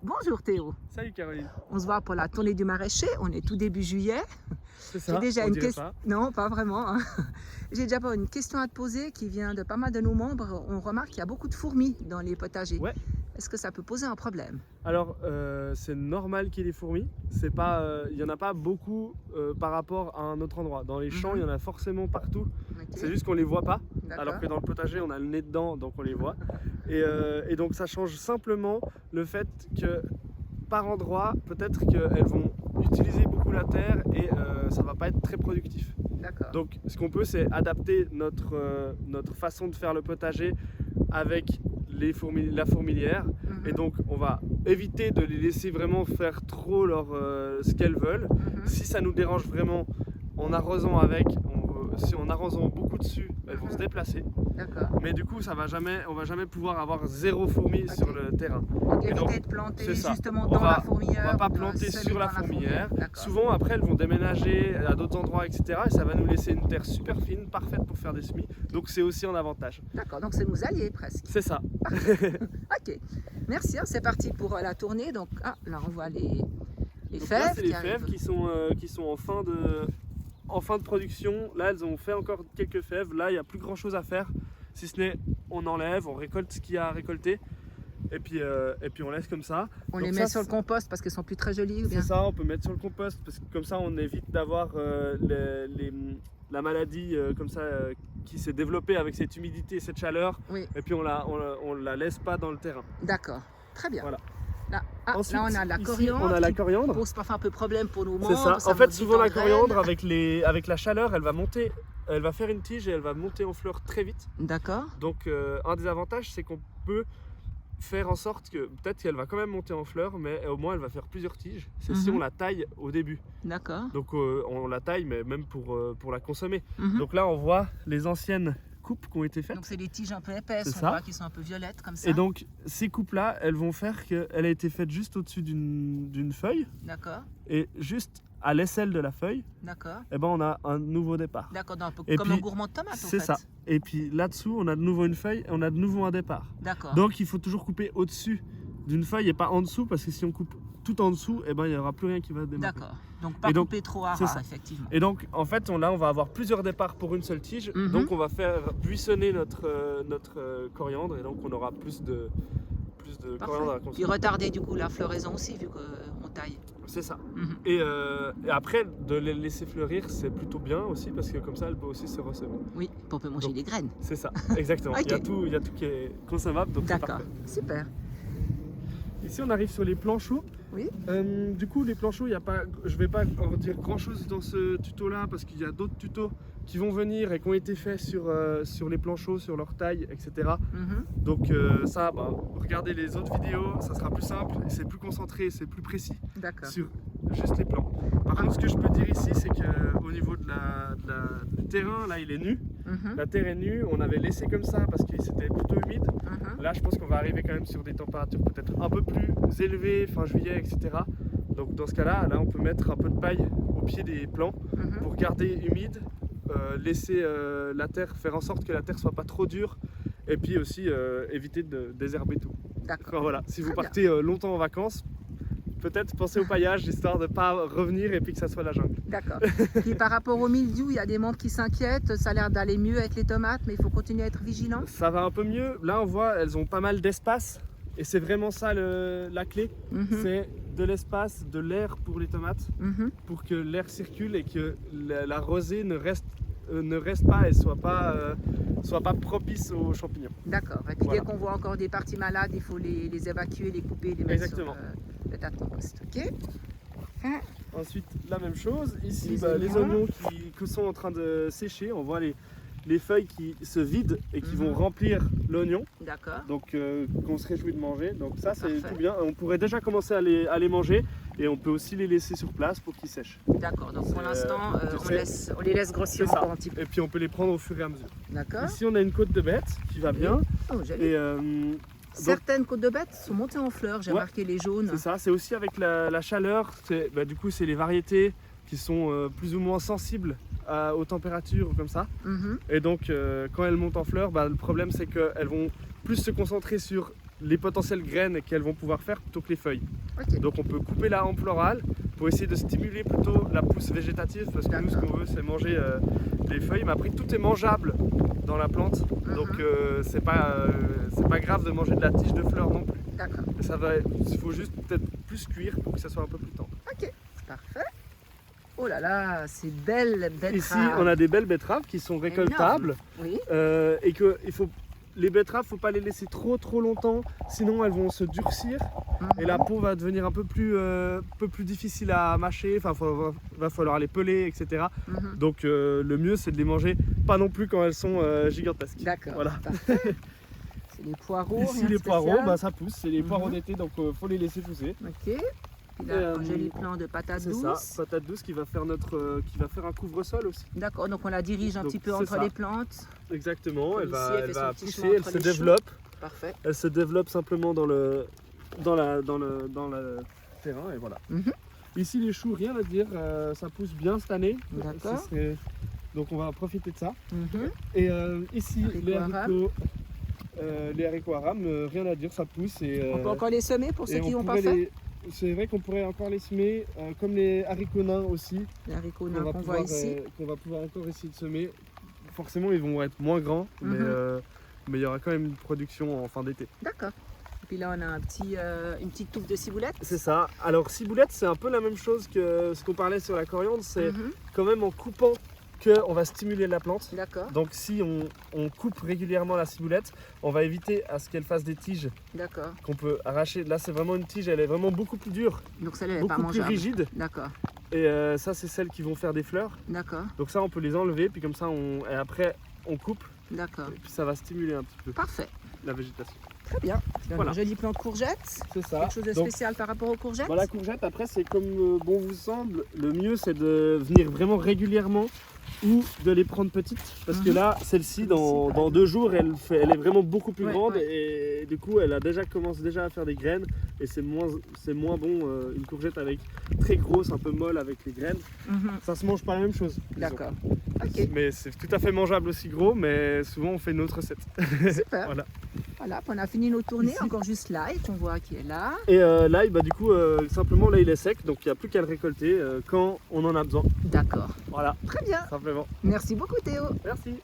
Bonjour Théo, Salut Caroline. on se voit pour la tournée du maraîcher, on est tout début juillet. C'est J'ai ça, déjà on une dirait question, pas. non pas vraiment, hein. J'ai déjà pas une question à te poser qui vient de pas mal de nos membres. On remarque qu'il y a beaucoup de fourmis dans les potagers. Ouais, Est-ce que ça peut poser un problème? alors c'est normal qu'il y ait des fourmis. C'est pas, il y en a pas beaucoup par rapport à un autre endroit. Dans les champs, il y en a forcément partout. Ok, C'est juste qu'on les voit pas. Alors d'accord. que dans le potager, on a le nez dedans, donc on les voit. Et donc ça change simplement le fait que par endroit, peut-être qu'elles vont utiliser beaucoup la terre et ça va pas être très productif. D'accord. Donc ce qu'on peut, c'est adapter notre façon de faire le potager avec la fourmilière. Et donc on va éviter de les laisser vraiment faire trop ce qu'elles veulent. Si ça nous dérange vraiment, en arrosant si en arrosant beaucoup dessus, elles vont se déplacer. D'accord. Mais du coup, on va jamais pouvoir avoir zéro fourmi sur le terrain. Donc Et donc, éviter de planter c'est ça. justement On dans va- la fourmilière. On va pas ou de planter semer sur la dans fourmilière. D'accord. Souvent, après, elles vont déménager à d'autres endroits, etc. Et ça va nous laisser une terre super fine, parfaite pour faire des semis. Donc c'est aussi un avantage. D'accord, donc c'est nous alliés presque. C'est ça. Ok, merci, hein, c'est parti pour la tournée. Donc là on voit les Donc fèves là, c'est les qui fèves arrivent. qui sont en fin de production. Là, elles ont fait encore quelques fèves. Là, il n'y a plus grand chose à faire. Si ce n'est, on enlève, on récolte ce qu'il y a à récolter. Et puis on laisse comme ça. On Donc les ça, met sur le compost parce qu'elles sont plus très jolies ou bien? c'est ça, on peut mettre sur le compost parce que comme ça on évite d'avoir la maladie comme ça qui s'est développée avec cette humidité et cette chaleur. Oui, Et puis on la laisse pas dans le terrain. d'accord, très bien. Voilà. Là, Ensuite, là on a la ici, coriandre. on a la qui coriandre. pose parfois un peu problème pour nos C'est membres. ça. En fait, monte souvent vite en la graines. coriandre avec la chaleur, elle va monter, elle va faire une tige et elle va monter en fleurs très vite. D'accord, Donc un des avantages, c'est qu'on peut faire en sorte que peut-être qu'elle va quand même monter en fleurs, mais au moins elle va faire plusieurs tiges. C'est si on la taille au début. d'accord. Donc on la taille, mais même pour la consommer. Mhm. Donc là, on voit les anciennes coupes qui ont été faites. Donc c'est des tiges un peu épaisses, C'est on ça. voit qui sont un peu violettes comme ça. Et donc ces coupes-là, elles vont faire qu'elle a été faite juste au-dessus d'une feuille. D'accord, Et juste à l'aisselle de la feuille, d'accord. eh ben, on a un nouveau départ. D'accord, donc un peu Et comme puis, un gourmand de tomates en C'est fait. ça. Et puis là-dessous, on a de nouveau une feuille et on a de nouveau un départ. D'accord, Donc il faut toujours couper au-dessus d'une feuille et pas en dessous, parce que si on coupe tout en dessous, eh ben, il n'y aura plus rien qui va démarrer. d'accord. Donc pas Et donc, couper trop à c'est ras, ça. effectivement. Et donc en fait, là, on va avoir plusieurs départs pour une seule tige. Mhm. Donc on va faire buissonner notre coriandre et donc on aura plus de coriandre à Parfait. Puis consommer. retarder du coup la floraison aussi vu qu'on taille. C'est ça. Mhm. Et après, de les laisser fleurir, c'est plutôt bien aussi parce que comme ça, elle peut aussi se ressemer. Oui, puis on peut manger Donc, des graines. C'est ça, exactement. Ok. Il y a tout qui est consommable, donc c'est D'accord, parfait. super. Ici, on arrive sur les planchots. Oui. Du coup, les planchots, je ne vais pas en dire grand-chose dans ce tuto-là parce qu'il y a d'autres tutos qui vont venir et qui ont été faits sur les planchots, sur leur taille, etc. Mhm. Donc ça, regardez les autres vidéos, ça sera plus simple, et c'est plus concentré, c'est plus précis D'accord. sur juste les plans. Par contre, ce que je peux dire ici, c'est qu'au niveau du terrain, là, il est nu. Mhm. La terre est nue, on avait laissé comme ça parce que c'était plutôt humide. Mhm. Là, je pense qu'on va arriver quand même sur des températures peut-être un peu plus élevées, fin juillet, etc. Donc dans ce cas-là, on peut mettre un peu de paille au pied des plants Mhm. pour garder humide, laisser la terre, faire en sorte que la terre soit pas trop dure, et puis aussi éviter de désherber tout. D'accord. Enfin, voilà, si vous Très partez longtemps en vacances, peut-être pensez au paillage histoire de ne pas revenir et puis que ça soit la jungle. D'accord. Puis par rapport au mildiou, il y a des membres qui s'inquiètent. Ça a l'air d'aller mieux avec les tomates, mais il faut continuer à être vigilant. Ça va un peu mieux. Là, on voit, elles ont pas mal d'espace. Et c'est vraiment ça la clé. Mhm. C'est de l'espace, de l'air pour les tomates, Mhm. pour que l'air circule et que la rosée ne reste pas et soit pas propice aux champignons. D'accord. Et puis Voilà. dès qu'on voit encore des parties malades, il faut les évacuer, les couper, les mettre Exactement. sur le tas de compost. Ok. Parfait. Ensuite, la même chose. Ici, Les les oignons. oignons qui sont en train de sécher. On voit les feuilles qui se vident et qui Mhm. vont remplir l'oignon. D'accord. Donc qu'on se réjouit de manger. Donc ça c'est Parfait. tout bien. On pourrait déjà commencer à les manger et on peut aussi les laisser sur place pour qu'ils sèchent. D'accord. Donc pour C'est, l'instant, on les laisse grossir C'est ça. encore un petit peu. Et puis on peut les prendre au fur et à mesure. D'accord. Ici on a une côte de bête qui va bien. Oh, joli. Et Certaines côtes de bêtes sont montées en fleurs. J'ai Ouais. remarqué les jaunes. c'est ça, c'est aussi avec la chaleur. Du coup c'est les variétés qui sont plus ou moins sensibles aux températures comme ça. Mhm. Et donc quand elles montent en fleurs, le problème c'est qu'elles vont plus se concentrer sur les potentielles graines qu'elles vont pouvoir faire plutôt que les feuilles. Ok. Donc on peut couper la hampe florale pour essayer de stimuler plutôt la pousse végétative parce que nous ce qu'on veut c'est manger les feuilles, mais après tout est mangeable dans la plante, donc c'est pas grave de manger de la tige de fleurs non plus. D'accord. Il faut juste peut-être plus cuire pour que ça soit un peu plus tendre. Ok, parfait. Oh là là, c'est belle betterave. Ici on a des belles betteraves qui sont récoltables. Oui. Et que les betteraves, faut pas les laisser trop longtemps, sinon elles vont se durcir et la peau va devenir un peu plus difficile à mâcher. Enfin, va falloir les peler, etc. Donc le mieux c'est de les manger pas non plus quand elles sont gigantesques. D'accord. Voilà. Parfait. C'est les poireaux. Ici rien de les poireaux, spécial. bah, ça pousse, c'est les poireaux d'été, donc faut les laisser pousser. Ok. Puis là, un joli plant de patates C'est douces. ça, patate douce qui va faire un couvre-sol aussi. D'accord, donc on la dirige un Donc, petit peu c'est entre ça. les plantes. Exactement, Comme elle ici, va elle fait son petit pousser, chemin elle entre se les choux. développe. Parfait. Elle se développe simplement dans le terrain et voilà. Ici les choux, rien à dire, ça pousse bien cette année. D'accord. Donc on va profiter de ça. Mhm. Et ici Haricots les haricots arames, rien à dire, ça pousse. Et, On peut encore les semer pour ceux et qui on n'ont pas pourrait fait. c'est vrai qu'on pourrait encore les semer, comme les haricots nains aussi, Les haricots qu'on nains va qu'on voit ici. qu'on va pouvoir encore essayer de semer. Forcément ils vont être moins grands, mais il y aura quand même une production en fin d'été. D'accord. Et puis là, on a une petite touffe de ciboulette. C'est ça. Alors ciboulette, c'est un peu la même chose que ce qu'on parlait sur la coriandre, c'est quand même en coupant qu'on va stimuler la plante. D'accord. Donc si on coupe régulièrement la ciboulette, on va éviter à ce qu'elle fasse des tiges D'accord. qu'on peut arracher. Là c'est vraiment une tige, elle est vraiment beaucoup plus dure, Donc celle-là, elle n'est pas beaucoup plus mangeable. rigide. D'accord. Et ça c'est celles qui vont faire des fleurs. D'accord. Donc ça on peut les enlever, puis comme ça et après on coupe, D'accord. et puis ça va stimuler un petit peu Parfait. la végétation. Très bien. Donc, Voilà. un joli plant de courgettes. C'est ça. Quelque chose de Donc, spécial par rapport aux courgettes. la courgette, après, c'est comme bon vous semble. Le mieux, c'est de venir vraiment régulièrement ou de les prendre petites. Parce que là, celle-ci, dans 2 jours, elle est vraiment beaucoup plus grande. Et du coup, elle commence déjà à faire des graines. Et c'est moins bon une courgette avec très grosse, un peu molle avec les graines. Ça se mange pas la même chose. disons. D'accord. Ok. Mais c'est tout à fait mangeable aussi gros. Mais souvent, on fait une autre recette. Super. Voilà. Voilà, puis on a fini nos tournées. Ici. Encore juste l'ail qu'on voit qui est là. Et l'ail, bah, du coup, simplement, là, il est sec. Donc, il n'y a plus qu'à le récolter quand on en a besoin. D'accord. Voilà, Très bien. simplement. Merci beaucoup Théo. Merci.